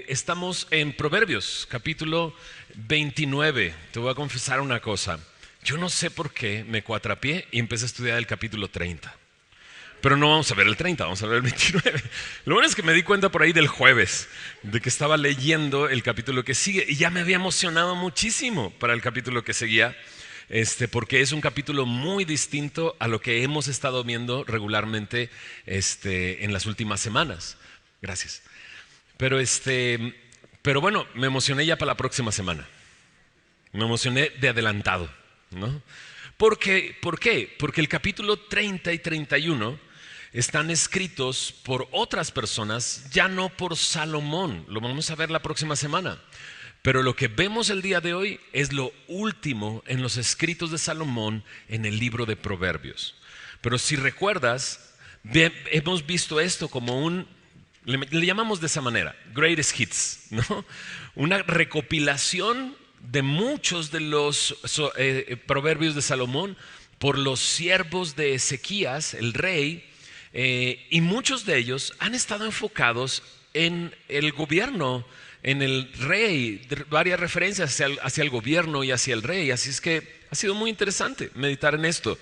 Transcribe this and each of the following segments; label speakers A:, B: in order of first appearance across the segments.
A: Estamos en Proverbios, capítulo 29. Te voy a confesar una cosa. Yo no sé por qué me cuatrapié y empecé a estudiar el capítulo 30. Pero no vamos a ver el 30, vamos a ver el 29. Lo bueno es que me di cuenta por ahí del jueves de que estaba leyendo el capítulo que sigue y ya me había emocionado muchísimo para el capítulo que seguía, porque es un capítulo muy distinto a lo que hemos estado viendo regularmente en las últimas semanas. Gracias. Pero bueno, me emocioné ya para la próxima semana. Me emocioné de adelantado, ¿no? ¿Por qué? Porque el capítulo 30 y 31 están escritos por otras personas, ya no por Salomón. Lo vamos a ver la próxima semana. Pero lo que vemos el día de hoy es lo último en los escritos de Salomón en el libro de Proverbios. Pero si recuerdas, hemos visto esto como le llamamos de esa manera, greatest hits, ¿no? Una recopilación de muchos de los proverbios de Salomón por los siervos de Ezequías, el rey, y muchos de ellos han estado enfocados en el gobierno, en el rey, varias referencias hacia el gobierno y hacia el rey. Así es que ha sido muy interesante meditar en esto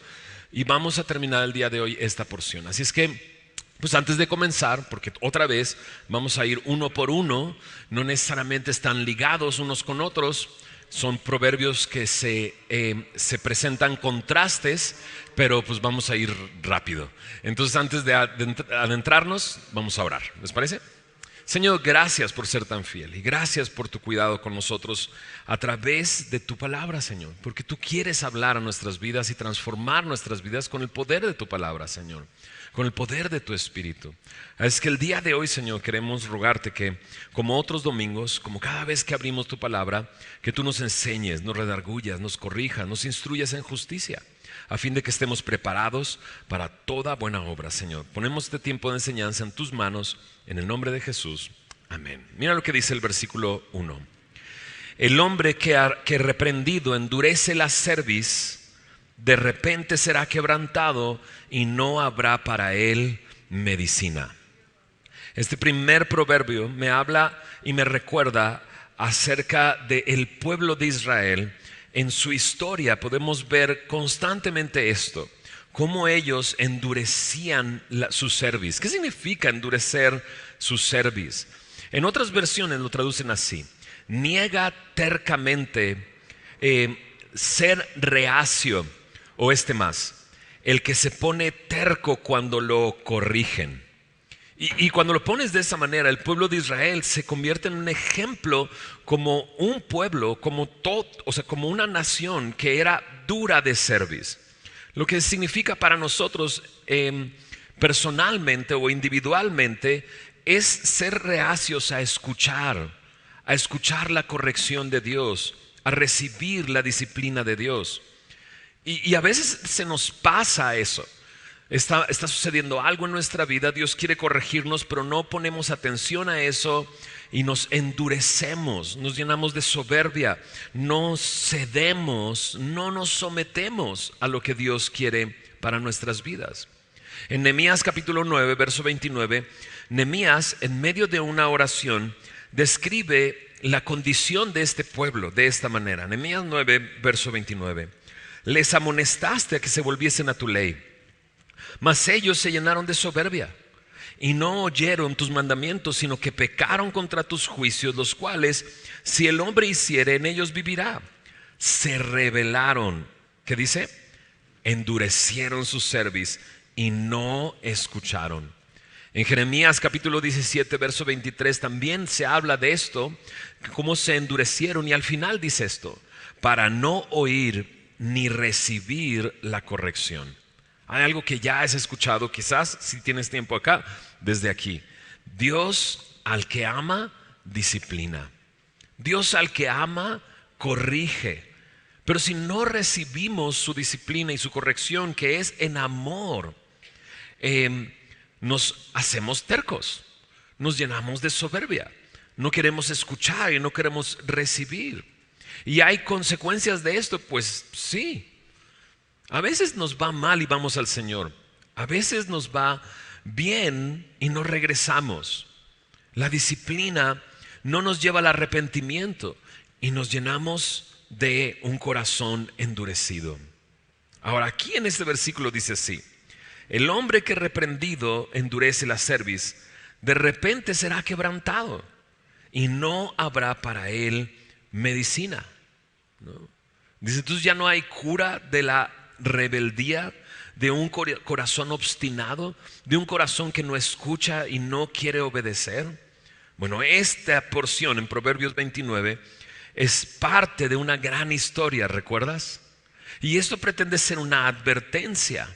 A: y vamos a terminar el día de hoy esta porción. Así es que pues antes de comenzar, porque otra vez vamos a ir uno por uno, no necesariamente están ligados unos con otros, son proverbios que se presentan contrastes, pero pues vamos a ir rápido. Entonces antes de adentrarnos, vamos a orar, ¿les parece? Señor, gracias por ser tan fiel y gracias por tu cuidado con nosotros a través de tu palabra, Señor, porque tú quieres hablar a nuestras vidas y transformar nuestras vidas con el poder de tu palabra, Señor, con el poder de tu Espíritu. Es que el día de hoy, Señor, queremos rogarte que, como otros domingos, como cada vez que abrimos tu palabra, que tú nos enseñes, nos redargullas, nos corrijas, nos instruyas en justicia, a fin de que estemos preparados para toda buena obra, Señor. Ponemos este tiempo de enseñanza en tus manos, en el nombre de Jesús. Amén. Mira lo que dice el versículo 1. El hombre que reprendido endurece la cerviz, de repente será quebrantado y no habrá para él medicina. Este primer proverbio me habla y me recuerda acerca del pueblo de Israel. En su historia podemos ver constantemente esto, cómo ellos endurecían su cerviz. ¿Qué significa endurecer su cerviz? En otras versiones lo traducen así: niega tercamente, ser reacio, o más, el que se pone terco cuando lo corrigen. Y cuando lo pones de esa manera, el pueblo de Israel se convierte en un ejemplo como un pueblo, como una nación que era dura de cerviz. Lo que significa para nosotros personalmente o individualmente es ser reacios a escuchar la corrección de Dios, a recibir la disciplina de Dios. Y a veces se nos pasa eso. Está sucediendo algo en nuestra vida, Dios quiere corregirnos, pero no ponemos atención a eso y nos endurecemos, nos llenamos de soberbia, no cedemos, no nos sometemos a lo que Dios quiere para nuestras vidas. En Nehemías capítulo 9, verso 29, Nehemías, en medio de una oración, describe la condición de este pueblo de esta manera. Nehemías 9, verso 29. Les amonestaste a que se volviesen a tu ley, mas ellos se llenaron de soberbia y no oyeron tus mandamientos, sino que pecaron contra tus juicios, los cuales, si el hombre hiciere, en ellos vivirá. Se rebelaron, ¿qué dice? Endurecieron su cerviz y no escucharon. En Jeremías capítulo 17, verso 23 también se habla de esto, cómo se endurecieron, y al final dice esto: para no oír ni recibir la corrección. Hay algo que ya has escuchado, quizás si tienes tiempo acá, desde aquí. Dios al que ama, disciplina. Dios al que ama, corrige. Pero si no recibimos su disciplina y su corrección, que es en amor, nos hacemos tercos, nos llenamos de soberbia, no queremos escuchar y no queremos recibir. ¿Y hay consecuencias de esto? Pues sí. A veces nos va mal y vamos al Señor. A veces nos va bien y no regresamos. La disciplina no nos lleva al arrepentimiento y nos llenamos de un corazón endurecido. Ahora, aquí en este versículo dice así: el hombre que reprendido endurece la cerviz, de repente será quebrantado y no habrá para él medicina, ¿no? Dice, entonces ya no hay cura de la rebeldía, de un corazón obstinado, de un corazón que no escucha y no quiere obedecer. Bueno, esta porción en Proverbios 29 es parte de una gran historia, ¿recuerdas? Y esto pretende ser una advertencia,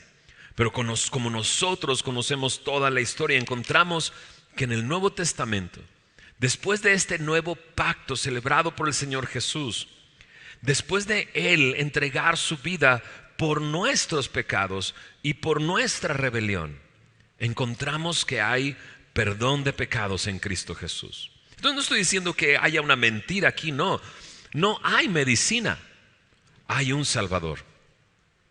A: pero como nosotros conocemos toda la historia, encontramos que en el Nuevo Testamento, después de este nuevo pacto celebrado por el Señor Jesús, después de Él entregar su vida por nuestros pecados y por nuestra rebelión, encontramos que hay perdón de pecados en Cristo Jesús. Entonces no estoy diciendo que haya una mentira aquí, no. No hay medicina, hay un Salvador,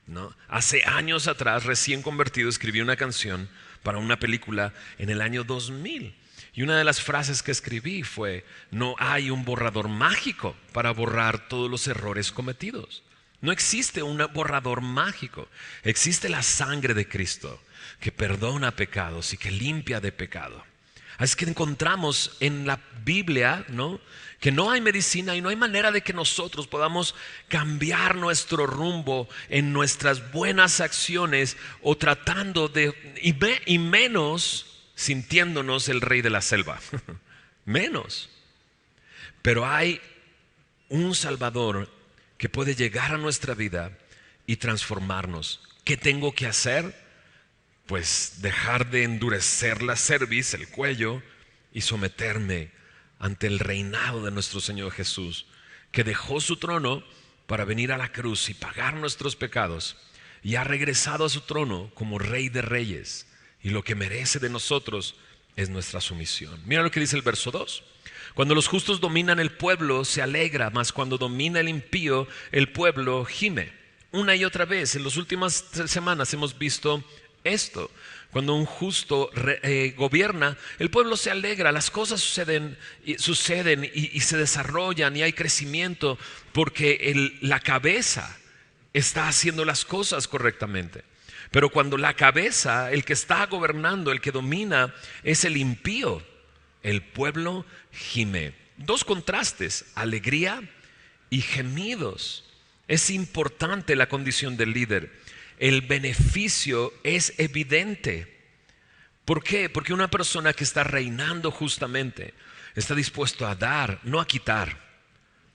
A: ¿no? Hace años atrás, recién convertido, escribí una canción para una película en el año 2000. Y una de las frases que escribí fue: no hay un borrador mágico para borrar todos los errores cometidos. No existe un borrador mágico. Existe la sangre de Cristo que perdona pecados y que limpia de pecado. Así que encontramos en la Biblia, ¿no?, que no hay medicina y no hay manera de que nosotros podamos cambiar nuestro rumbo en nuestras buenas acciones o tratando de, y menos sintiéndonos el rey de la selva. Menos. Pero hay un Salvador que puede llegar a nuestra vida y transformarnos. ¿Qué tengo que hacer? Pues dejar de endurecer la cerviz, el cuello, y someterme ante el reinado de nuestro Señor Jesús, que dejó su trono para venir a la cruz y pagar nuestros pecados, y ha regresado a su trono como Rey de Reyes, y lo que merece de nosotros es nuestra sumisión. Mira lo que dice el verso 2: cuando los justos dominan, el pueblo se alegra, mas cuando domina el impío, el pueblo gime. Una y otra vez en las últimas semanas hemos visto esto. Cuando un justo gobierna, el pueblo se alegra, las cosas suceden y se desarrollan y hay crecimiento porque la cabeza está haciendo las cosas correctamente. Pero cuando la cabeza, el que está gobernando, el que domina, es el impío, el pueblo gime. Dos contrastes: alegría y gemidos. Es importante la condición del líder. El beneficio es evidente. ¿Por qué? Porque una persona que está reinando justamente está dispuesto a dar, no a quitar,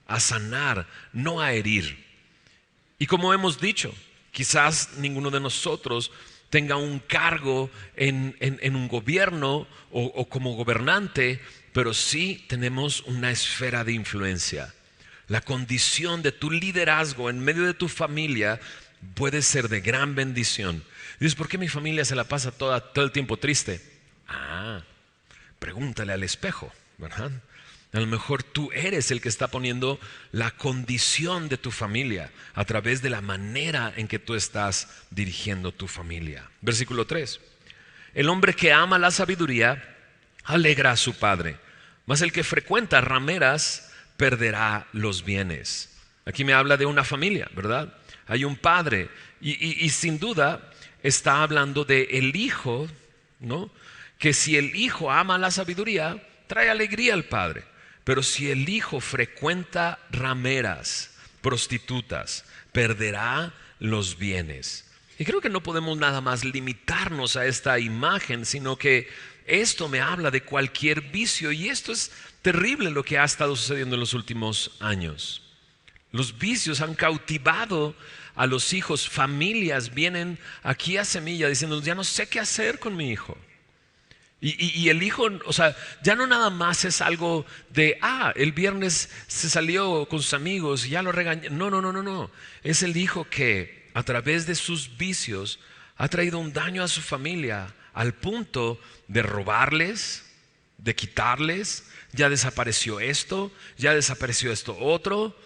A: a sanar, no a herir. Y como hemos dicho, quizás ninguno de nosotros tenga un cargo en un gobierno o como gobernante, pero sí tenemos una esfera de influencia. La condición de tu liderazgo en medio de tu familia puede ser de gran bendición. Dices, ¿por qué mi familia se la pasa todo el tiempo triste? Pregúntale al espejo, ¿verdad? A lo mejor tú eres el que está poniendo la condición de tu familia a través de la manera en que tú estás dirigiendo tu familia. Versículo 3: el hombre que ama la sabiduría alegra a su padre, mas el que frecuenta rameras perderá los bienes. Aquí me habla de una familia, ¿verdad? Hay un padre y sin duda está hablando de el hijo, ¿no? Que si el hijo ama la sabiduría, trae alegría al padre. Pero si el hijo frecuenta rameras, prostitutas, perderá los bienes. Y creo que no podemos nada más limitarnos a esta imagen, sino que esto me habla de cualquier vicio. Y esto es terrible lo que ha estado sucediendo en los últimos años. Los vicios han cautivado a los hijos. Familias vienen aquí a Semilla diciendo, ya no sé qué hacer con mi hijo. Y el hijo, o sea, ya no nada más es algo de, el viernes se salió con sus amigos y ya lo regañé. No. Es el hijo que a través de sus vicios ha traído un daño a su familia al punto de robarles, de quitarles. Ya desapareció esto, ya desapareció esto otro,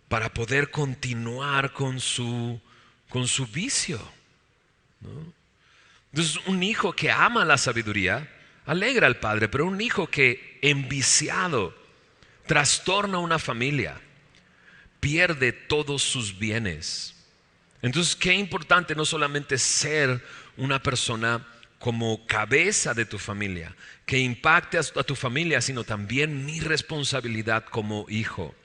A: para poder continuar con su vicio, ¿no? Entonces, un hijo que ama la sabiduría alegra al padre, pero un hijo que enviciado trastorna una familia, pierde todos sus bienes. Entonces, qué importante no solamente ser una persona como cabeza de tu familia, que impacte a tu familia, sino también mi responsabilidad como hijo.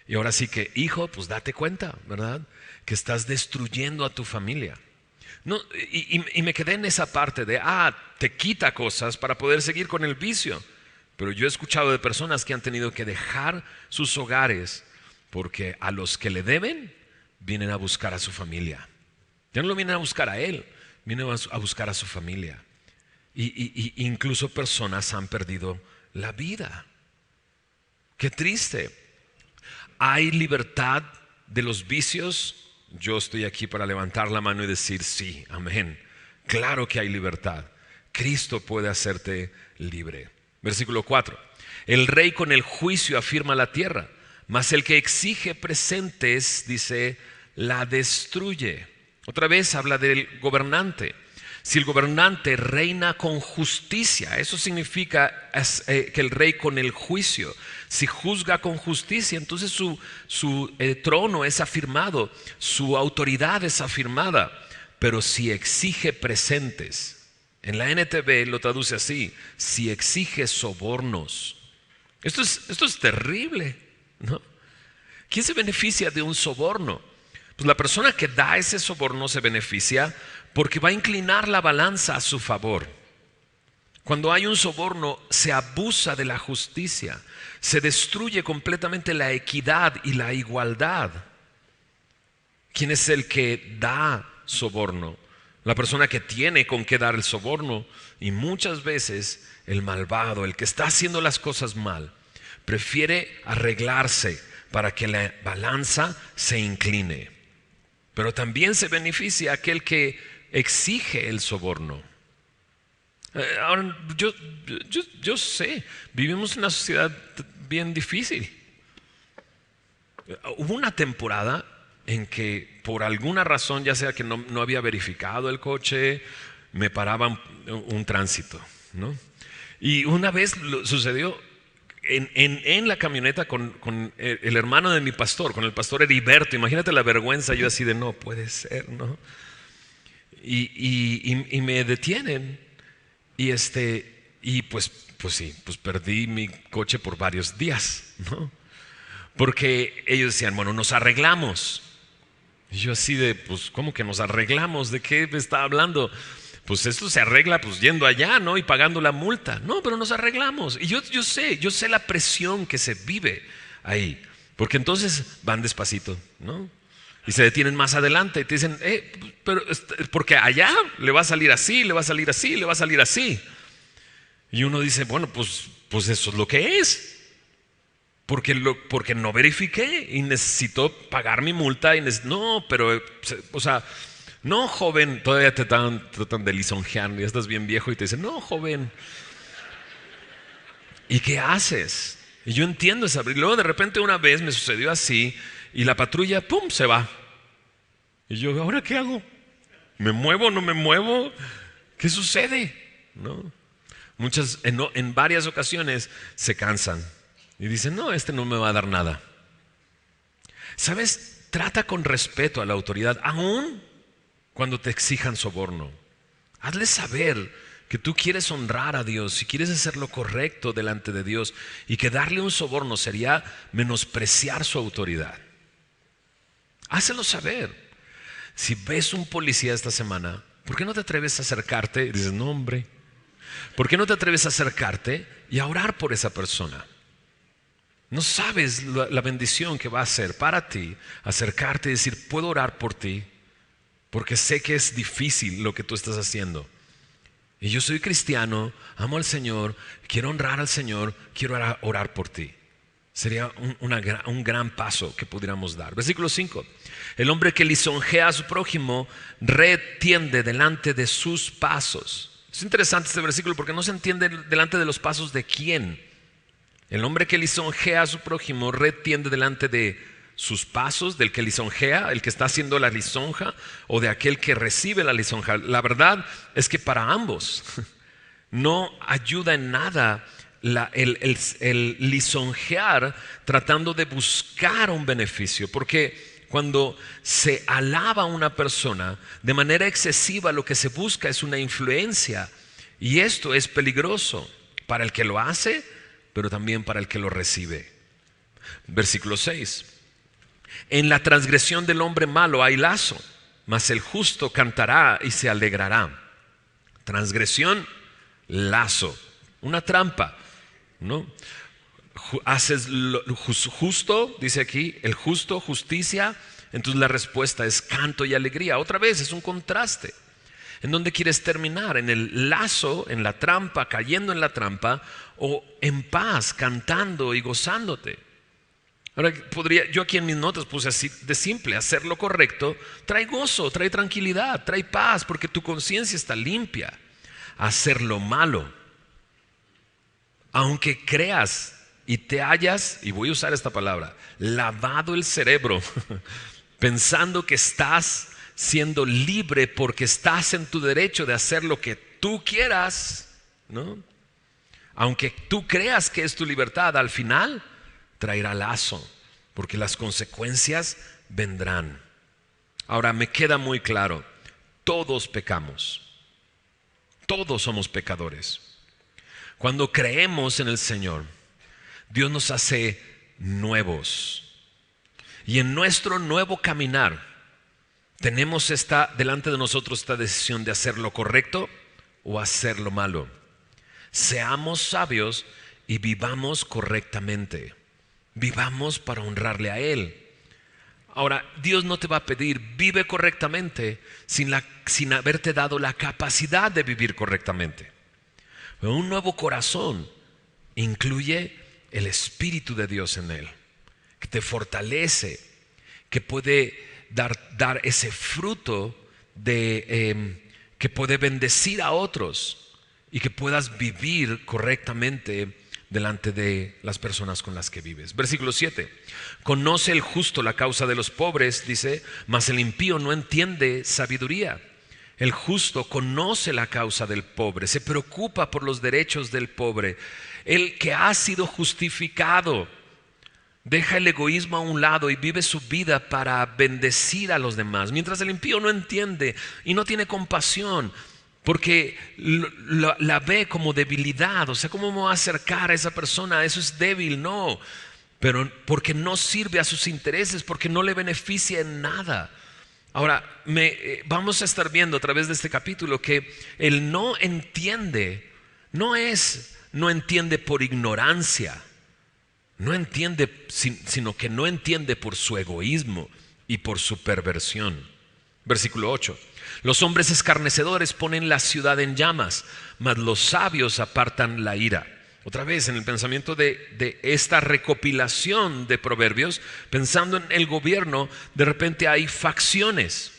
A: Y ahora sí que, hijo, pues date cuenta, ¿verdad? Que estás destruyendo a tu familia. No, y me quedé en esa parte de, te quita cosas para poder seguir con el vicio. Pero yo he escuchado de personas que han tenido que dejar sus hogares porque a los que le deben vienen a buscar a su familia. Ya no lo vienen a buscar a él, vienen a buscar a su familia. Y incluso personas han perdido la vida. Qué triste. ¿Hay libertad de los vicios? Yo estoy aquí para levantar la mano y decir sí, amén. Claro que hay libertad. Cristo puede hacerte libre. Versículo 4. El rey con el juicio afirma la tierra, mas el que exige presentes, dice, la destruye. Otra vez habla del gobernante. Si el gobernante reina con justicia, eso significa que el rey con el juicio, si juzga con justicia, entonces su trono es afirmado, su autoridad es afirmada. Pero si exige presentes, en la NTV lo traduce así, si exige sobornos. Esto es terrible, ¿no? ¿Quién se beneficia de un soborno? Pues la persona que da ese soborno se beneficia porque va a inclinar la balanza a su favor. Cuando hay un soborno, se abusa de la justicia, se destruye completamente la equidad y la igualdad. ¿Quién es el que da soborno? La persona que tiene con qué dar el soborno. Y muchas veces el malvado, el que está haciendo las cosas mal, prefiere arreglarse para que la balanza se incline. Pero también se beneficia aquel que exige el soborno. Ahora, yo sé, vivimos en una sociedad bien difícil. Hubo una temporada en que por alguna razón, ya sea que no había verificado el coche, me paraba un tránsito, ¿no? Y una vez sucedió en la camioneta con el hermano de mi pastor, con el pastor Heriberto. Imagínate la vergüenza, yo así de no puede ser, ¿no? Y me detienen y pues sí, pues perdí mi coche por varios días, ¿no? Porque ellos decían, bueno, nos arreglamos. Y yo así de, pues, ¿cómo que nos arreglamos? ¿De qué me está hablando? Pues esto se arregla pues yendo allá, ¿no? Y pagando la multa. No, pero nos arreglamos. Y yo sé la presión que se vive ahí. Porque entonces van despacito, ¿no? Y se detienen más adelante y te dicen, pero porque allá le va a salir así, le va a salir así, le va a salir así. Y uno dice, bueno, pues eso es lo que es. Porque no verifiqué y necesito pagar mi multa. No, pero, o sea, no, joven, todavía te tratan de lisonjear, ya estás bien viejo y te dicen, no, joven. ¿Y qué haces? Y yo entiendo esa. Y luego de repente una vez me sucedió así y la patrulla, ¡pum!, se va. Y yo, ¿ahora qué hago? ¿Me muevo, no me muevo? ¿Qué sucede? ¿No? En varias ocasiones se cansan y dicen, no, no me va a dar nada. ¿Sabes? Trata con respeto a la autoridad, aún cuando te exijan soborno. Hazle saber que tú quieres honrar a Dios y quieres hacer lo correcto delante de Dios, y que darle un soborno sería menospreciar su autoridad. Hácelo saber. Si ves un policía esta semana, ¿por qué no te atreves a acercarte? Y dices, no, hombre, ¿por qué no te atreves a acercarte y a orar por esa persona? No sabes la bendición que va a ser para ti acercarte y decir, puedo orar por ti, porque sé que es difícil lo que tú estás haciendo. Y yo soy cristiano, amo al Señor, quiero honrar al Señor, quiero orar por ti. Sería un gran paso que pudiéramos dar. Versículo 5. El hombre que lisonjea a su prójimo retiende delante de sus pasos. Es interesante este versículo porque no se entiende delante de los pasos de quién. El hombre que lisonjea a su prójimo retiende delante de sus pasos, del que lisonjea, el que está haciendo la lisonja, o de aquel que recibe la lisonja. La verdad es que para ambos no ayuda en nada el lisonjear tratando de buscar un beneficio, porque cuando se alaba a una persona de manera excesiva, lo que se busca es una influencia, y esto es peligroso para el que lo hace, pero también para el que lo recibe. Versículo 6. En la transgresión del hombre malo hay lazo, mas el justo cantará y se alegrará. Transgresión, lazo, una trampa, ¿no? Haces lo justo, dice aquí, el justo, justicia, entonces la respuesta es canto y alegría. Otra vez es un contraste. ¿En dónde quieres terminar? ¿En el lazo, en la trampa, cayendo en la trampa, o en paz, cantando y gozándote? Ahora, yo aquí en mis notas puse así de simple: hacer lo correcto trae gozo, trae tranquilidad, trae paz, porque tu conciencia está limpia. Hacer lo malo, aunque creas y te hayas, y voy a usar esta palabra, lavado el cerebro pensando que estás siendo libre porque estás en tu derecho de hacer lo que tú quieras, ¿no? Aunque tú creas que es tu libertad, al final traerá lazo, porque las consecuencias vendrán. Ahora, me queda muy claro, todos pecamos, todos somos pecadores. Cuando creemos en el Señor, Dios nos hace nuevos, y en nuestro nuevo caminar tenemos delante de nosotros esta decisión de hacer lo correcto o hacer lo malo. Seamos sabios y vivamos correctamente. Vivamos para honrarle a Él. Ahora, Dios no te va a pedir vive correctamente sin haberte dado la capacidad de vivir correctamente. Pero un nuevo corazón incluye el Espíritu de Dios en él, que te fortalece, que puede dar ese fruto que puede bendecir a otros y que puedas vivir correctamente delante de las personas con las que vives. Versículo 7. Conoce el justo la causa de los pobres, dice, mas el impío no entiende sabiduría. El justo conoce la causa del pobre, se preocupa por los derechos del pobre. El que ha sido justificado deja el egoísmo a un lado y vive su vida para bendecir a los demás, mientras el impío no entiende y no tiene compasión, porque la ve como debilidad. O sea, ¿cómo me voy a acercar a esa persona? Eso es débil, no. Pero porque no sirve a sus intereses, porque no le beneficia en nada. Ahora, vamos a estar viendo a través de este capítulo que el no entiende no entiende por ignorancia, no entiende, sino que no entiende por su egoísmo y por su perversión. Versículo 8. Los hombres escarnecedores ponen la ciudad en llamas, mas los sabios apartan la ira. Otra vez en el pensamiento de esta recopilación de proverbios, pensando en el gobierno, de repente hay facciones.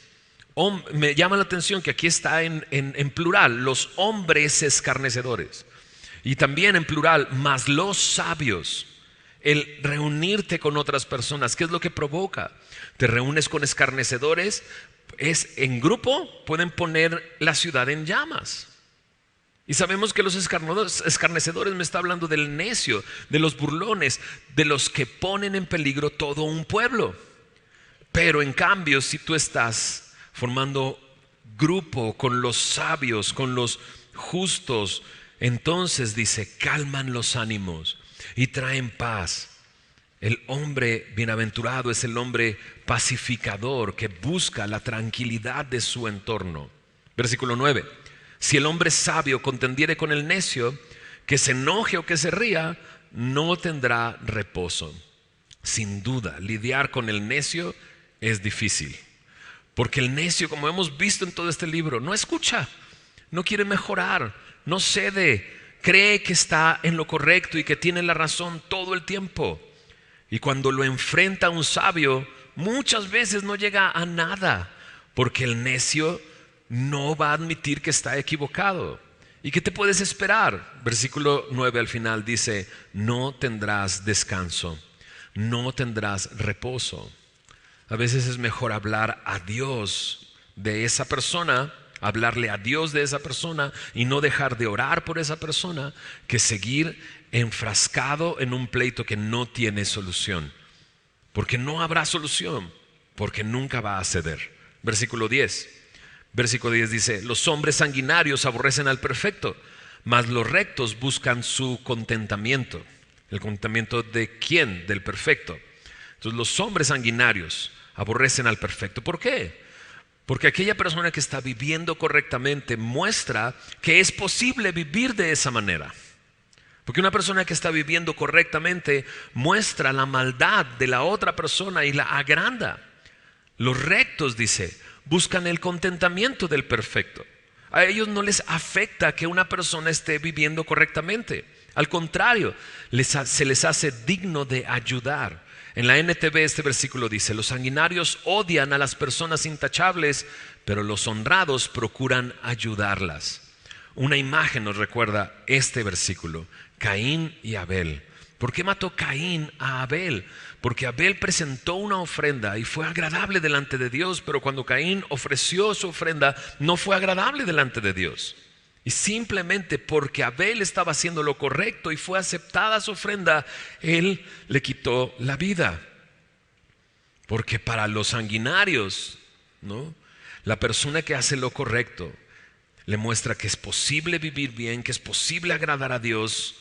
A: Me llama la atención que aquí está en plural, los hombres escarnecedores. Y también en plural, mas los sabios. El reunirte con otras personas, ¿qué es lo que provoca? Te reúnes con escarnecedores, en grupo pueden poner la ciudad en llamas. Y sabemos que los escarnecedores me está hablando del necio, de los burlones, de los que ponen en peligro todo un pueblo. Pero en cambio, si tú estás formando grupo con los sabios, con los justos, entonces dice, calman los ánimos y traen paz. El hombre bienaventurado es el hombre pacificador que busca la tranquilidad de su entorno. Versículo 9. Si el hombre sabio contendiere con el necio, que se enoje o que se ría, no tendrá reposo. Sin duda, lidiar con el necio es difícil, porque el necio, como hemos visto en todo este libro, no escucha, no quiere mejorar, no cede, cree que está en lo correcto y que tiene la razón todo el tiempo. Y cuando lo enfrenta un sabio, muchas veces no llega a nada, porque el necio no va a admitir que está equivocado. ¿Y qué te puedes esperar? Versículo 9 al final dice, no tendrás descanso. no tendrás reposo. A veces es mejor hablar a Dios de esa persona, hablarle a Dios de esa persona y no dejar de orar por esa persona, que seguir enfrascado en un pleito que no tiene solución. Porque no habrá solución, porque nunca va a ceder. Versículo 10 dice: los hombres sanguinarios aborrecen al perfecto, mas los rectos buscan su contentamiento. ¿El contentamiento de quién? Del perfecto. Entonces los hombres sanguinarios aborrecen al perfecto. ¿Por qué? Porque aquella persona que está viviendo correctamente muestra que es posible vivir de esa manera. Porque una persona que está viviendo correctamente muestra la maldad de la otra persona y la agranda. Los rectos, dice, buscan el contentamiento del perfecto. A ellos no les afecta que una persona esté viviendo correctamente. Al contrario, se les hace digno de ayudar. En la NTV este versículo dice: los sanguinarios odian a las personas intachables, pero los honrados procuran ayudarlas. Una imagen nos recuerda este versículo: Caín y Abel. ¿Por qué mató Caín a Abel? Porque Abel presentó una ofrenda y fue agradable delante de Dios, pero cuando Caín ofreció su ofrenda no fue agradable delante de Dios. Y simplemente porque Abel estaba haciendo lo correcto y fue aceptada su ofrenda, él le quitó la vida. Porque para los sanguinarios, ¿no?, la persona que hace lo correcto le muestra que es posible vivir bien, que es posible agradar a Dios,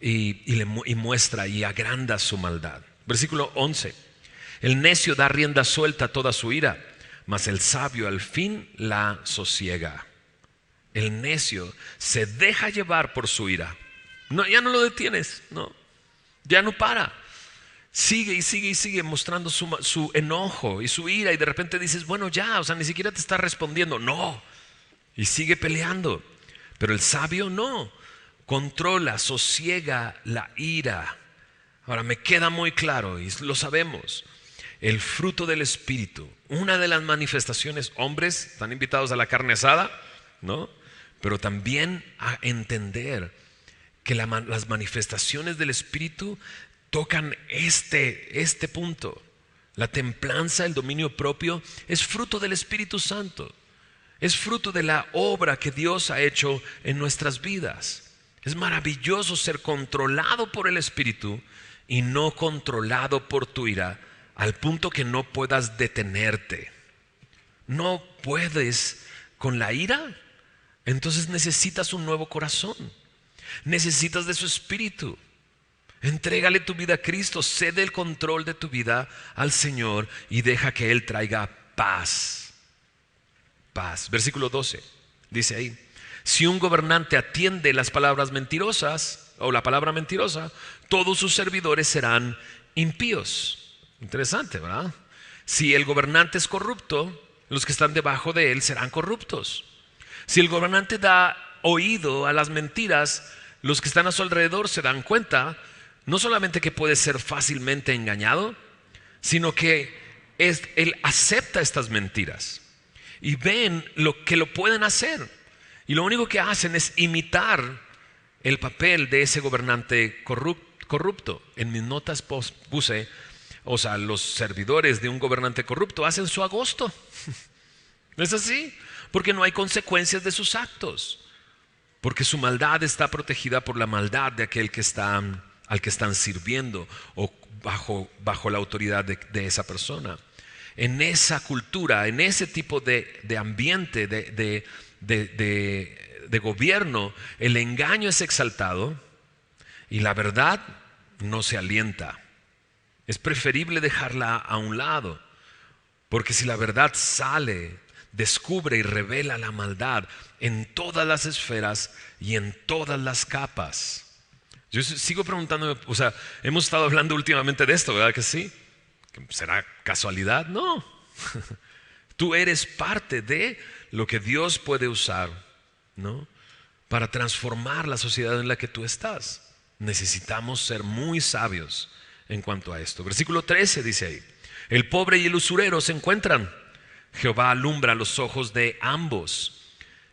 A: y muestra y agranda su maldad. Versículo 11: el necio da rienda suelta a toda su ira, mas el sabio al fin la sosiega. El necio se deja llevar por su ira. No, ya no lo detienes, no, ya no para. Sigue y sigue y sigue mostrando su enojo y su ira, y de repente dices: bueno, ya, o sea, ni siquiera te está respondiendo. No, y sigue peleando. Pero el sabio no, controla, sosiega la ira. Ahora me queda muy claro, y lo sabemos, el fruto del Espíritu, una de las manifestaciones, hombres están invitados a la carne asada, ¿no?, pero también a entender que las manifestaciones del Espíritu tocan este punto. La templanza, el dominio propio, es fruto del Espíritu Santo. Es fruto de la obra que Dios ha hecho en nuestras vidas. Es maravilloso ser controlado por el Espíritu y no controlado por tu ira, al punto que no puedas detenerte. No puedes con la ira. Entonces necesitas un nuevo corazón. Necesitas de su Espíritu. Entrégale tu vida a Cristo. Cede el control de tu vida al Señor y deja que Él traiga paz. Paz. Versículo 12 dice ahí: si un gobernante atiende las palabras mentirosas o la palabra mentirosa, todos sus servidores serán impíos. Interesante, ¿verdad? Si el gobernante es corrupto, los que están debajo de él serán corruptos. Si el gobernante da oído a las mentiras, los que están a su alrededor se dan cuenta, no solamente que puede ser fácilmente engañado, sino que él acepta estas mentiras y ven lo que lo pueden hacer, y lo único que hacen es imitar el papel de ese gobernante corrupto. En mis notas puse, o sea, los servidores de un gobernante corrupto hacen su agosto. ¿No es así? Porque no hay consecuencias de sus actos, porque su maldad está protegida por la maldad de aquel al que están sirviendo, o bajo la autoridad de esa persona. En esa cultura, en ese tipo de ambiente de gobierno, el engaño es exaltado y la verdad no se alienta. Es preferible dejarla a un lado, porque si la verdad sale, descubre y revela la maldad en todas las esferas y en todas las capas. Yo sigo preguntándome, o sea, hemos estado hablando últimamente de esto, ¿verdad que sí? ¿Será casualidad? No. Tú eres parte de lo que Dios puede usar, ¿no?, para transformar la sociedad en la que tú estás. Necesitamos ser muy sabios en cuanto a esto. Versículo 13 dice ahí: el pobre y el usurero se encuentran, Jehová alumbra los ojos de ambos.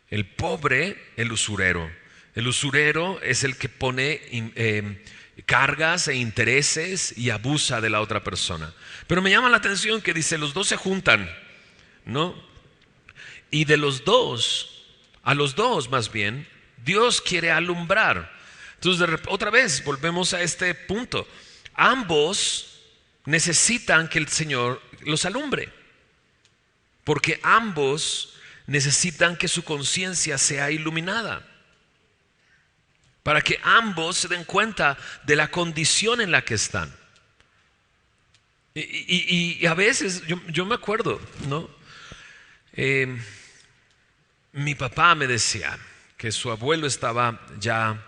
A: El pobre, el usurero. El usurero es el que pone cargas e intereses y abusa de la otra persona. Pero me llama la atención que dice, los dos se juntan, ¿no? Y de los dos, a los dos más bien, Dios quiere alumbrar. Entonces otra vez volvemos a este punto. Ambos necesitan que el Señor los alumbre, porque ambos necesitan que su conciencia sea iluminada, para que ambos se den cuenta de la condición en la que están. Y a veces, yo me acuerdo, ¿no? Mi papá me decía que su abuelo estaba ya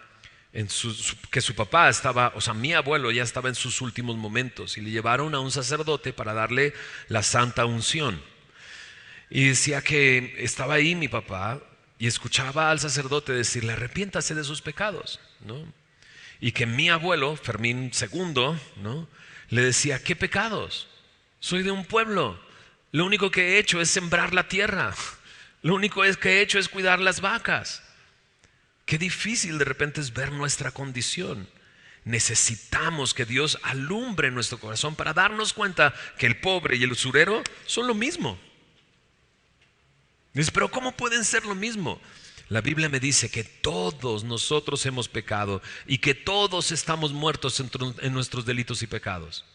A: que su papá estaba, o sea, mi abuelo ya estaba en sus últimos momentos y le llevaron a un sacerdote para darle la santa unción. Y decía que estaba ahí mi papá y escuchaba al sacerdote decirle, arrepiéntase de sus pecados, ¿no? Y que mi abuelo, Fermín II, ¿no?, le decía, ¿qué pecados? Soy de un pueblo, lo único que he hecho es sembrar la tierra, lo único que he hecho es cuidar las vacas. Qué difícil de repente es ver nuestra condición. Necesitamos que Dios alumbre nuestro corazón para darnos cuenta que el pobre y el usurero son lo mismo. Dices, pero ¿cómo pueden ser lo mismo? La Biblia me dice que todos nosotros hemos pecado y que todos estamos muertos en nuestros delitos y pecados.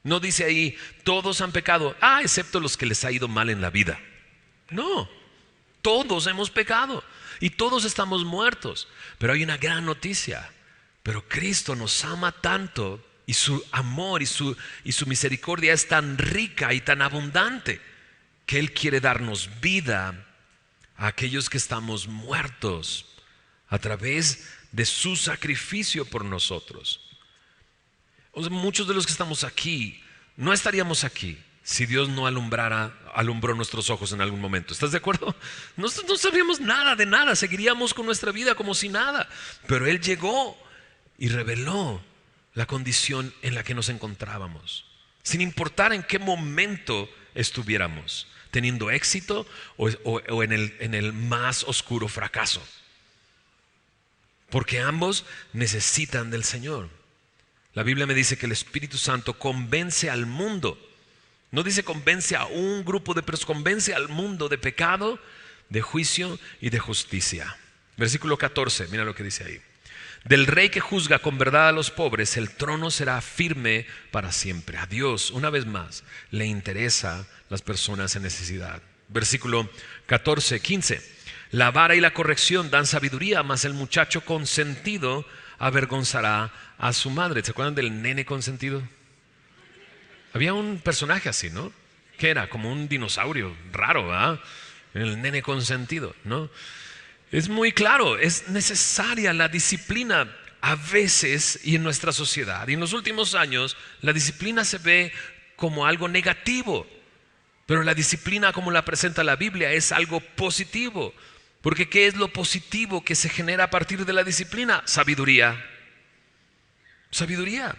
A: No dice ahí, todos han pecado, excepto los que les ha ido mal en la vida. No, todos hemos pecado y todos estamos muertos. Pero hay una gran noticia. Pero Cristo nos ama tanto y su amor y su misericordia es tan rica y tan abundante que Él quiere darnos vida a aquellos que estamos muertos a través de su sacrificio por nosotros. O sea, muchos de los que estamos aquí no estaríamos aquí si Dios no alumbró nuestros ojos en algún momento. ¿Estás de acuerdo? No sabríamos nada de nada, seguiríamos con nuestra vida como si nada. Pero Él llegó y reveló la condición en la que nos encontrábamos, sin importar en qué momento estuviéramos, teniendo éxito o en el más oscuro fracaso. Porque ambos necesitan del Señor. La Biblia me dice que el Espíritu Santo convence al mundo. No dice convence a un grupo de personas, convence al mundo de pecado, de juicio y de justicia. Versículo 14, mira lo que dice ahí. Del rey que juzga con verdad a los pobres, el trono será firme para siempre. A Dios, una vez más, le interesa las personas en necesidad. Versículo 14, 15. La vara y la corrección dan sabiduría, mas el muchacho consentido avergonzará a su madre. ¿Se acuerdan del nene consentido? Había un personaje así, ¿no? Que era como un dinosaurio raro, ¿verdad? El nene consentido, ¿no? Es muy claro, es necesaria la disciplina a veces y en nuestra sociedad. Y en los últimos años la disciplina se ve como algo negativo, pero la disciplina como la presenta la Biblia es algo positivo. Porque ¿qué es lo positivo que se genera a partir de la disciplina? Sabiduría. Sabiduría.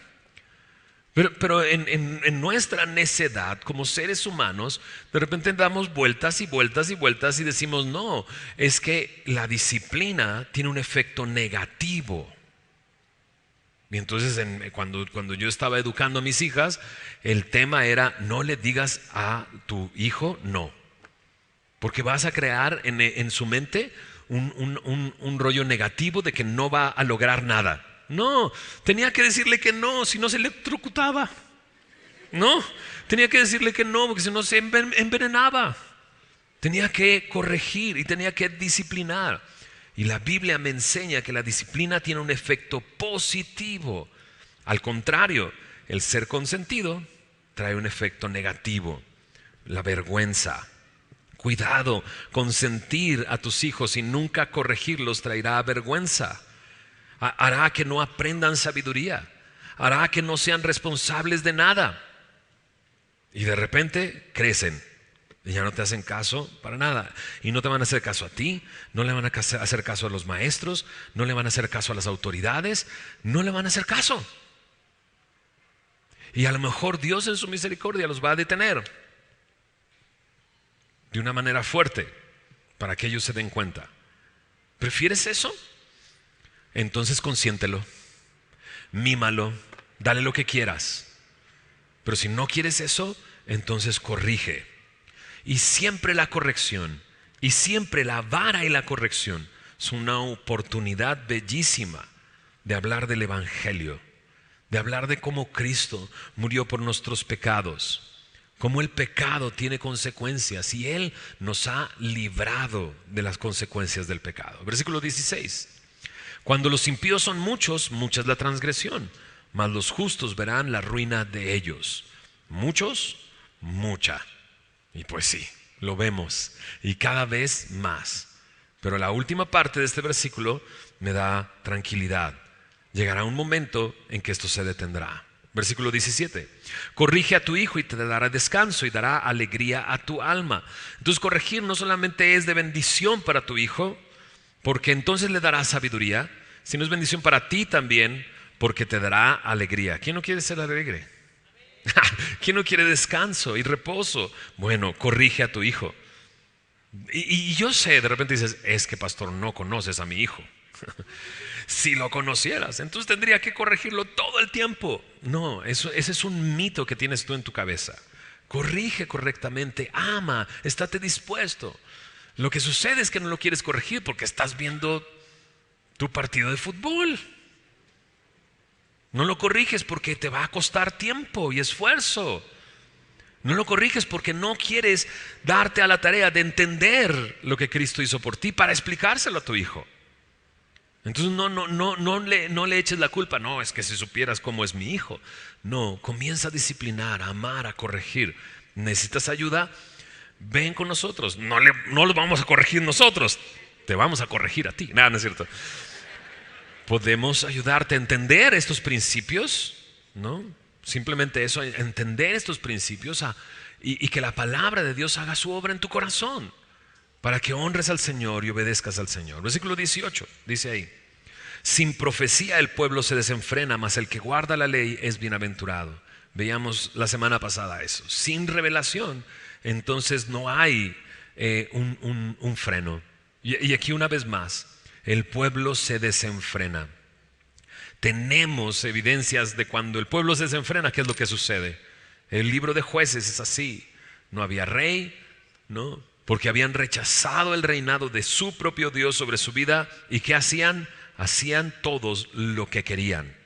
A: Pero en nuestra necedad como seres humanos, de repente damos vueltas y vueltas y vueltas y decimos, no, es que la disciplina tiene un efecto negativo. Y entonces cuando yo estaba educando a mis hijas, el tema era, no le digas a tu hijo no, porque vas a crear en su mente un rollo negativo de que no va a lograr nada. No, tenía que decirle que no, si no se electrocutaba. No, tenía que decirle que no, porque si no se envenenaba. Tenía que corregir y tenía que disciplinar. Y la Biblia me enseña que la disciplina tiene un efecto positivo. Al contrario, el ser consentido trae un efecto negativo, la vergüenza. Cuidado, consentir a tus hijos y nunca corregirlos traerá vergüenza. Hará que no aprendan sabiduría, hará que no sean responsables de nada. Y de repente crecen y ya no te hacen caso para nada. Y no te van a hacer caso a ti, no le van a hacer caso a los maestros, no le van a hacer caso a las autoridades, no le van a hacer caso. Y a lo mejor Dios en su misericordia los va a detener de una manera fuerte para que ellos se den cuenta. ¿Prefieres eso? Entonces consiéntelo. mímalo, dale lo que quieras. Pero si no quieres eso, entonces corrige. Y siempre la corrección, y siempre la vara y la corrección es una oportunidad bellísima de hablar del Evangelio, de hablar de cómo Cristo murió por nuestros pecados, cómo el pecado tiene consecuencias y Él nos ha librado de las consecuencias del pecado. Versículo 16. Cuando los impíos son muchos, mucha es la transgresión, mas los justos verán la ruina de ellos. Muchos, mucha. Y pues sí, lo vemos, y cada vez más. Pero la última parte de este versículo me da tranquilidad. Llegará un momento en que esto se detendrá. Versículo 17. Corrige a tu hijo y te dará descanso y dará alegría a tu alma. Entonces corregir no solamente es de bendición para tu hijo, porque entonces le dará sabiduría, sino es bendición para ti también, porque te dará alegría. ¿Quién no quiere ser alegre? ¿Quién no quiere descanso y reposo? Bueno, corrige a tu hijo. Y yo sé, de repente dices, es que pastor, no conoces a mi hijo. Si lo conocieras, entonces tendría que corregirlo todo el tiempo. No, ese es un mito que tienes tú en tu cabeza. Corrige correctamente, ama, estate dispuesto. Lo que sucede es que no lo quieres corregir porque estás viendo tu partido de fútbol. No lo corriges porque te va a costar tiempo y esfuerzo. No lo corriges porque no quieres darte a la tarea de entender lo que Cristo hizo por ti para explicárselo a tu hijo. Entonces no le eches la culpa. No, es que si supieras cómo es mi hijo. No, comienza a disciplinar, a amar, a corregir. ¿Necesitas ayuda? Ven con nosotros. No lo vamos a corregir nosotros, te vamos a corregir a ti. Nada, no es cierto. Podemos ayudarte a entender estos principios, ¿no? Simplemente eso, entender estos principios y que la palabra de Dios haga su obra en tu corazón para que honres al Señor y obedezcas al Señor. Versículo 18 dice ahí: sin profecía el pueblo se desenfrena, mas el que guarda la ley es bienaventurado. Veíamos la semana pasada eso. Sin revelación, entonces no hay un freno. Y aquí una vez más, el pueblo se desenfrena. Tenemos evidencias de cuando el pueblo se desenfrena, ¿qué es lo que sucede? El libro de Jueces es así. No había rey, ¿no? Porque habían rechazado el reinado de su propio Dios sobre su vida. ¿Y qué hacían? Hacían todos lo que querían.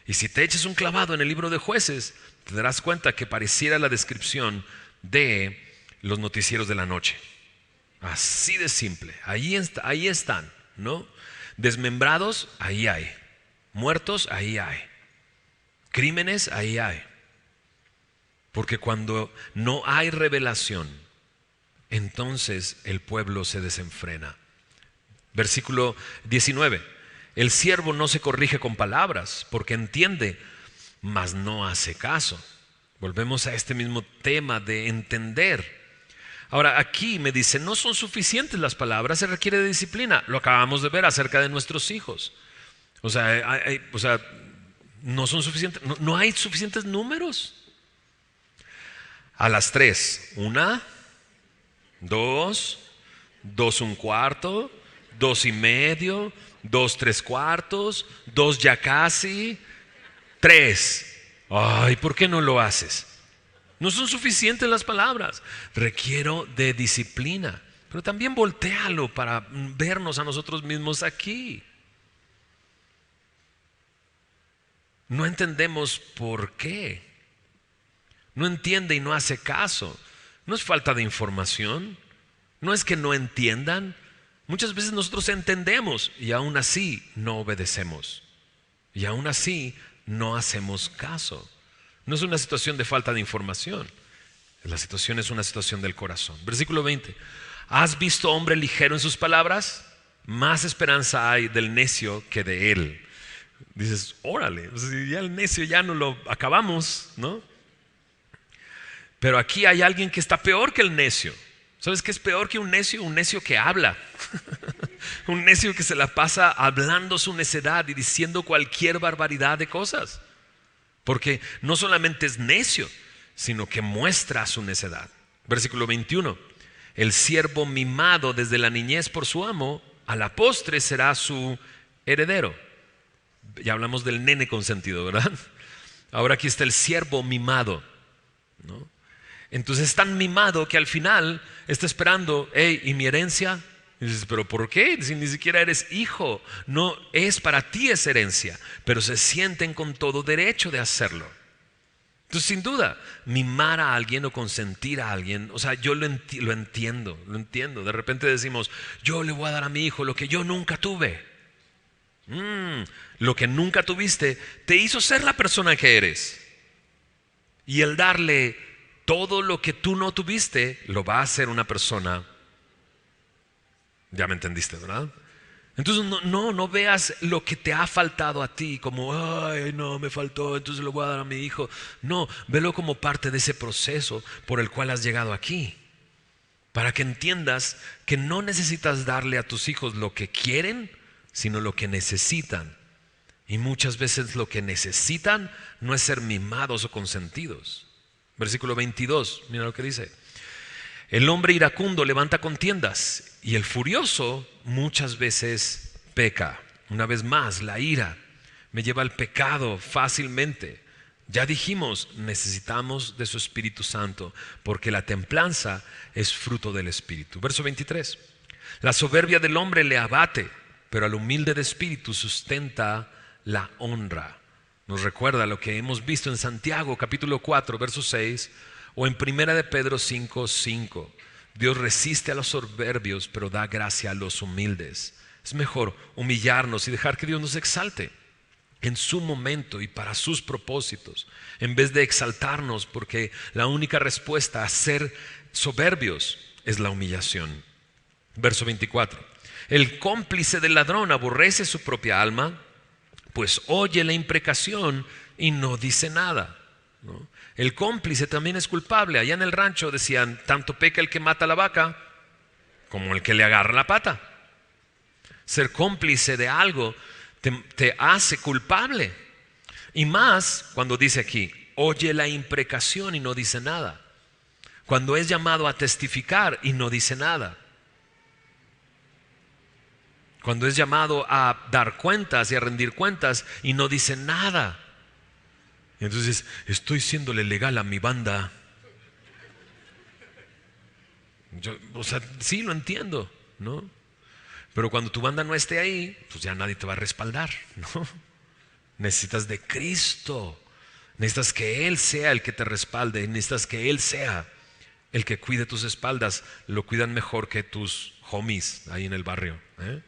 A: Y si te echas un clavado en el libro de Jueces, te darás cuenta que pareciera la descripción de los noticieros de la noche. Así de simple. Ahí están, ¿no? Desmembrados, ahí hay. Muertos, ahí hay. Crímenes, ahí hay. Porque cuando no hay revelación, entonces el pueblo se desenfrena. Versículo 19. El siervo no se corrige con palabras, porque entiende, mas no hace caso. Volvemos a este mismo tema de entender. Ahora aquí me dice, no son suficientes las palabras, se requiere de disciplina. Lo acabamos de ver acerca de nuestros hijos. O sea, no son suficientes, no hay suficientes números. A las 3, 1, 2, 2 1/4, 2 1/2, 2 3/4, 2 ya casi, 3. Ay, ¿por qué no lo haces? No son suficientes las palabras. Requiero de disciplina. Pero también voltéalo para vernos a nosotros mismos aquí. No entendemos por qué. No entiende y no hace caso. No es falta de información. No es que no entiendan. Muchas veces nosotros entendemos y aún así no obedecemos. Y aún así no hacemos caso. No es una situación de falta de información. La situación es una situación del corazón. Versículo 20. ¿Has visto hombre ligero en sus palabras? Más esperanza hay del necio que de él. Dices, órale, ya el necio ya no lo acabamos, ¿no? Pero aquí hay alguien que está peor que el necio. ¿Sabes qué es peor que un necio? Un necio que habla. Un necio que se la pasa hablando su necedad y diciendo cualquier barbaridad de cosas. Porque no solamente es necio, sino que muestra su necedad. Versículo 21. El siervo mimado desde la niñez por su amo, a la postre será su heredero. Ya hablamos del nene consentido, ¿verdad? Ahora aquí está el siervo mimado, ¿no? Entonces es tan mimado que al final está esperando, hey, ¿y mi herencia? Y dices, ¿pero por qué? Si ni siquiera eres hijo. No es para ti esa herencia, pero se sienten con todo derecho de hacerlo. Entonces, sin duda, mimar a alguien o consentir a alguien, o sea, yo lo entiendo. De repente decimos, yo le voy a dar a mi hijo lo que yo nunca tuve. Lo que nunca tuviste te hizo ser la persona que eres. Y el darle todo lo que tú no tuviste lo va a hacer una persona. Ya me entendiste, ¿verdad? Entonces no veas lo que te ha faltado a ti como, ay, no, me faltó, entonces lo voy a dar a mi hijo. No, velo como parte de ese proceso por el cual has llegado aquí. Para que entiendas que no necesitas darle a tus hijos lo que quieren, sino lo que necesitan. Y muchas veces lo que necesitan no es ser mimados o consentidos. Versículo 22, mira lo que dice. El hombre iracundo levanta contiendas y el furioso muchas veces peca. Una vez más, la ira me lleva al pecado fácilmente. Ya dijimos, necesitamos de su Espíritu Santo porque la templanza es fruto del Espíritu. Verso 23. La soberbia del hombre le abate, pero al humilde de espíritu sustenta la honra. Nos recuerda lo que hemos visto en Santiago capítulo 4 verso 6 o en Primera de Pedro 5, 5. Dios resiste a los soberbios, pero da gracia a los humildes. Es mejor humillarnos y dejar que Dios nos exalte en su momento y para sus propósitos, en vez de exaltarnos, porque la única respuesta a ser soberbios es la humillación. Verso 24. El cómplice del ladrón aborrece su propia alma, pues oye la imprecación y no dice nada, ¿no? El cómplice también es culpable. Allá en el rancho decían, tanto peca el que mata a la vaca como el que le agarra la pata. Ser cómplice de algo te hace culpable. Y más cuando dice aquí, oye la imprecación y no dice nada. Cuando es llamado a testificar y no dice nada. Cuando es llamado a dar cuentas y a rendir cuentas y no dice nada. Entonces, estoy siéndole legal a mi banda. Sí, lo entiendo, ¿no? Pero cuando tu banda no esté ahí, pues ya nadie te va a respaldar, ¿no? Necesitas de Cristo. Necesitas que Él sea el que te respalde. Necesitas que Él sea el que cuide tus espaldas. Lo cuidan mejor que tus homies ahí en el barrio, ¿eh?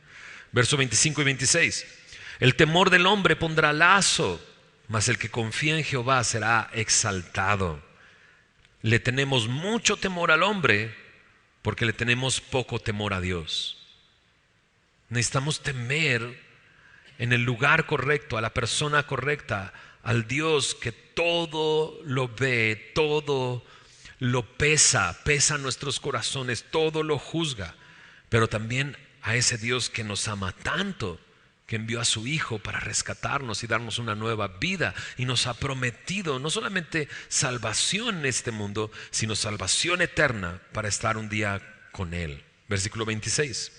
A: Verso 25 y 26. El temor del hombre pondrá lazo, mas el que confía en Jehová será exaltado. Le tenemos mucho temor al hombre porque le tenemos poco temor a Dios. Necesitamos temer en el lugar correcto, a la persona correcta, al Dios que todo lo ve, todo lo pesa nuestros corazones, todo lo juzga, pero también a ese Dios que nos ama tanto, que envió a su Hijo para rescatarnos y darnos una nueva vida y nos ha prometido no solamente salvación en este mundo, sino salvación eterna para estar un día con Él. Versículo 26.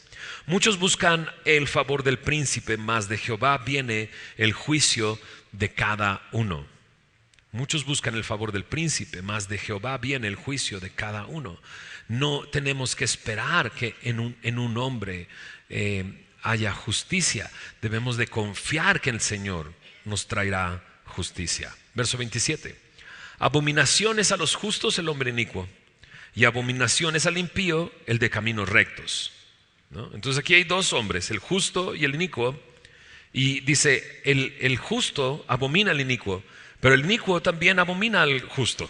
A: Muchos buscan el favor del príncipe, mas de Jehová viene el juicio de cada uno. Muchos buscan el favor del príncipe, mas de Jehová viene el juicio de cada uno. No tenemos que esperar que en un hombre haya justicia. Debemos de confiar que el Señor nos traerá justicia. Verso 27. Abominaciones a los justos el hombre inicuo, y abominaciones al impío el de caminos rectos, ¿no? Entonces aquí hay dos hombres, el justo y el inicuo. Y dice, el justo abomina al inicuo, pero el inicuo también abomina al justo,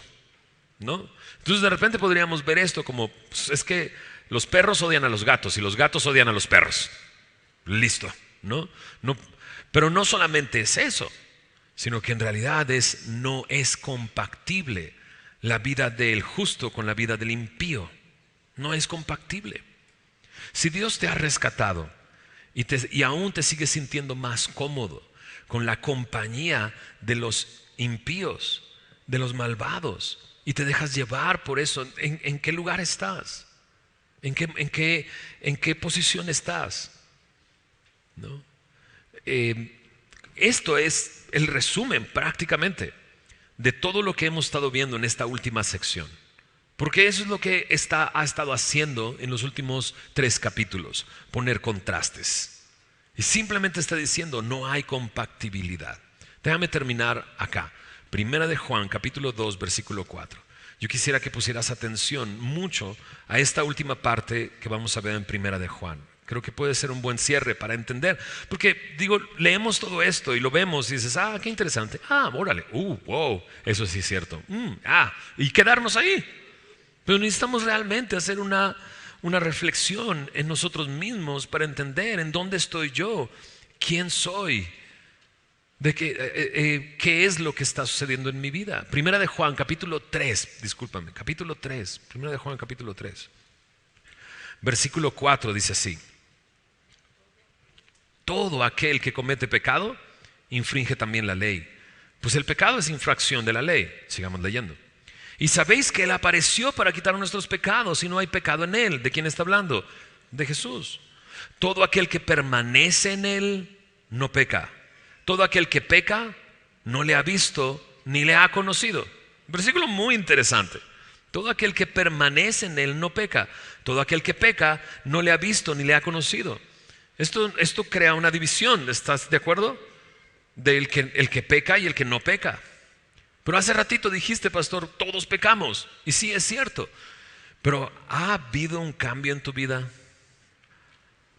A: ¿no? Entonces de repente podríamos ver esto como, pues, es que los perros odian a los gatos y los gatos odian a los perros. Listo, ¿no? Pero no solamente es eso, sino que en realidad no es compatible la vida del justo con la vida del impío. No es compatible. Si Dios te ha rescatado y aún te sigues sintiendo más cómodo con la compañía de los impíos, de los malvados, y te dejas llevar por eso, ¿en qué lugar estás? ¿En qué posición estás? ¿No? esto es el resumen prácticamente de todo lo que hemos estado viendo en esta última sección. Porque eso es lo que ha estado haciendo en los últimos 3 capítulos, poner contrastes. Y simplemente está diciendo, no hay compatibilidad. Déjame terminar acá. Primera de Juan, capítulo 2, versículo 4. Yo quisiera que pusieras atención mucho a esta última parte que vamos a ver en Primera de Juan. Creo que puede ser un buen cierre para entender. Porque leemos todo esto y lo vemos y dices, qué interesante. Órale, wow, eso sí es cierto. Y quedarnos ahí. Pero necesitamos realmente hacer una reflexión en nosotros mismos para entender en dónde estoy yo, quién soy, de qué es lo que está sucediendo en mi vida. Primera de Juan, capítulo 3, capítulo 3, Primera de Juan, capítulo 3, versículo 4 dice así: todo aquel que comete pecado infringe también la ley, pues el pecado es infracción de la ley. Sigamos leyendo. Y sabéis que Él apareció para quitar nuestros pecados y no hay pecado en Él. ¿De quién está hablando? De Jesús. Todo aquel que permanece en Él no peca. Todo aquel que peca no le ha visto ni le ha conocido. Versículo muy interesante. Todo aquel que permanece en Él no peca. Todo aquel que peca no le ha visto ni le ha conocido. Esto crea una división, ¿estás de acuerdo? El que peca y el que no peca. Pero hace ratito dijiste, pastor, todos pecamos. Y sí, es cierto. Pero ¿ha habido un cambio en tu vida?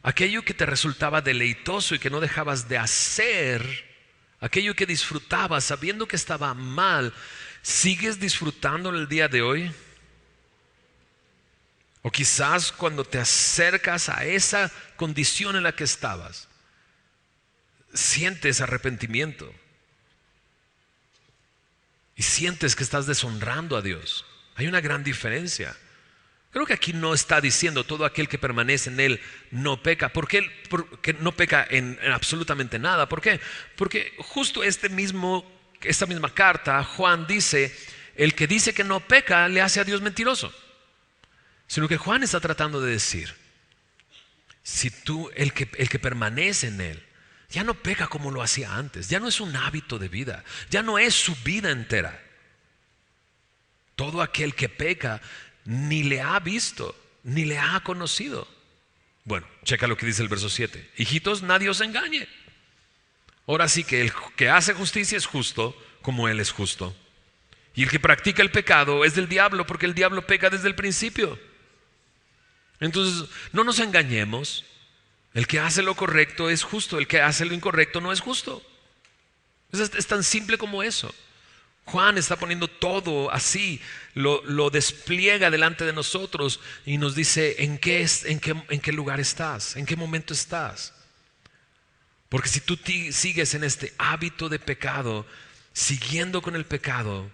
A: Aquello que te resultaba deleitoso y que no dejabas de hacer, aquello que disfrutabas sabiendo que estaba mal, ¿sigues disfrutándolo el día de hoy? O quizás cuando te acercas a esa condición en la que estabas, sientes arrepentimiento. Y sientes que estás deshonrando a Dios. Hay una gran diferencia. Creo que aquí no está diciendo todo aquel que permanece en Él no peca. ¿Por qué? Porque no peca en absolutamente nada. ¿Por qué? Porque justo esta misma carta, Juan dice, el que dice que no peca le hace a Dios mentiroso. Sino que Juan está tratando de decir, si el que permanece en Él, ya no peca como lo hacía antes. Ya no es un hábito de vida. Ya no es su vida entera. Todo aquel que peca ni le ha visto, ni le ha conocido. Bueno, checa lo que dice el verso 7. Hijitos, nadie os engañe. Ahora sí que el que hace justicia es justo como Él es justo. Y el que practica el pecado es del diablo, porque el diablo peca desde el principio. Entonces, no nos engañemos. El que hace lo correcto es justo, el que hace lo incorrecto no es justo. Es tan simple como eso. Juan está poniendo todo así, lo despliega delante de nosotros y nos dice en qué lugar estás, en qué momento estás. Porque si tú sigues en este hábito de pecado, siguiendo con el pecado,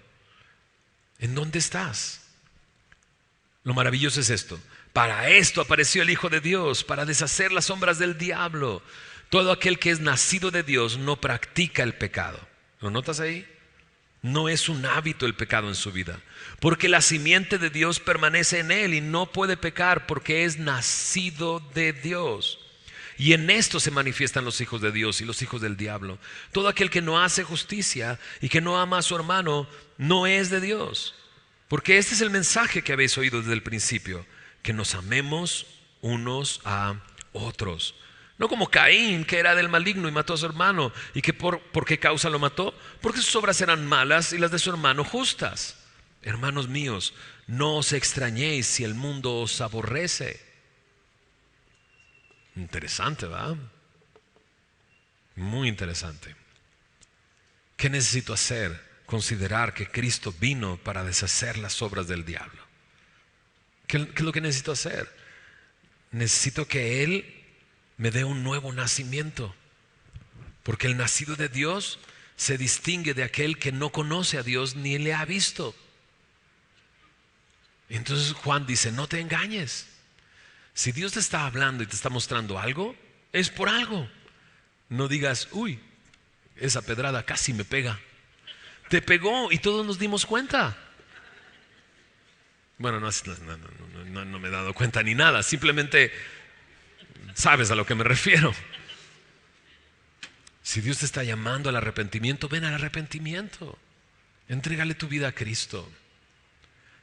A: ¿en dónde estás? Lo maravilloso es esto. Para esto apareció el Hijo de Dios, para deshacer las sombras del diablo. Todo aquel que es nacido de Dios no practica el pecado. ¿Lo notas ahí? No es un hábito el pecado en su vida. Porque la simiente de Dios permanece en él y no puede pecar porque es nacido de Dios. Y en esto se manifiestan los hijos de Dios y los hijos del diablo. Todo aquel que no hace justicia y que no ama a su hermano no es de Dios. Porque este es el mensaje que habéis oído desde el principio, que nos amemos unos a otros. No como Caín, que era del maligno y mató a su hermano. ¿Y que por qué causa lo mató? Porque sus obras eran malas y las de su hermano justas. Hermanos míos, no os extrañéis si el mundo os aborrece. Interesante, ¿verdad? Muy interesante. ¿Qué necesito hacer? Considerar que Cristo vino para deshacer las obras del diablo. ¿Qué es lo que necesito hacer? Necesito que Él me dé un nuevo nacimiento. Porque el nacido de Dios se distingue de aquel que no conoce a Dios ni le ha visto. Entonces Juan dice, no te engañes. Si Dios te está hablando y te está mostrando algo, es por algo. No digas, uy, esa pedrada casi me pega. Te pegó y todos nos dimos cuenta. Bueno, no me he dado cuenta ni nada. Simplemente sabes a lo que me refiero. Si Dios te está llamando al arrepentimiento, ven al arrepentimiento. Entrégale tu vida a Cristo.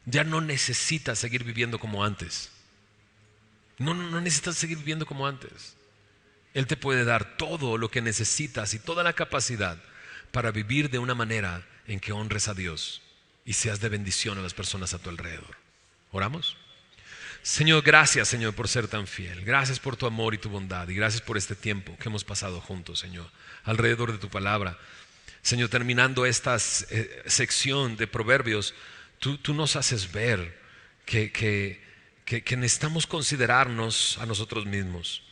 A: Ya no necesitas seguir viviendo como antes. No necesitas seguir viviendo como antes. Él te puede dar todo lo que necesitas y toda la capacidad para vivir de una manera en que honres a Dios y seas de bendición a las personas a tu alrededor. ¿Oramos? Señor, gracias, Señor, por ser tan fiel. Gracias por tu amor y tu bondad. Y gracias por este tiempo que hemos pasado juntos, Señor, alrededor de tu palabra. Señor, terminando esta sección de proverbios, tú nos haces ver que necesitamos considerarnos a nosotros mismos.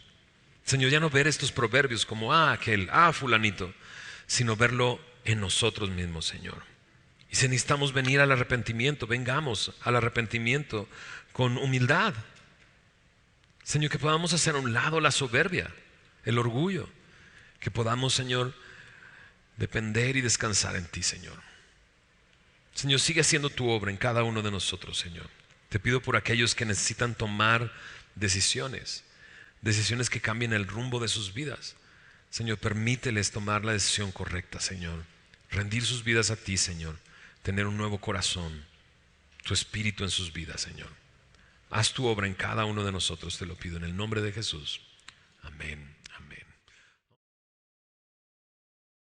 A: Señor, ya no ver estos proverbios como aquel, fulanito, sino verlo en nosotros mismos, Señor. Y si necesitamos venir al arrepentimiento, vengamos al arrepentimiento con humildad. Señor, que podamos hacer a un lado la soberbia, el orgullo. Que podamos, Señor, depender y descansar en ti, Señor. Señor, sigue haciendo tu obra en cada uno de nosotros, Señor. Te pido por aquellos que necesitan tomar decisiones que cambien el rumbo de sus vidas. Señor, permíteles tomar la decisión correcta, Señor. Rendir sus vidas a ti, Señor. Tener un nuevo corazón, tu espíritu en sus vidas, Señor. Haz tu obra en cada uno de nosotros, te lo pido en el nombre de Jesús. Amén, amén.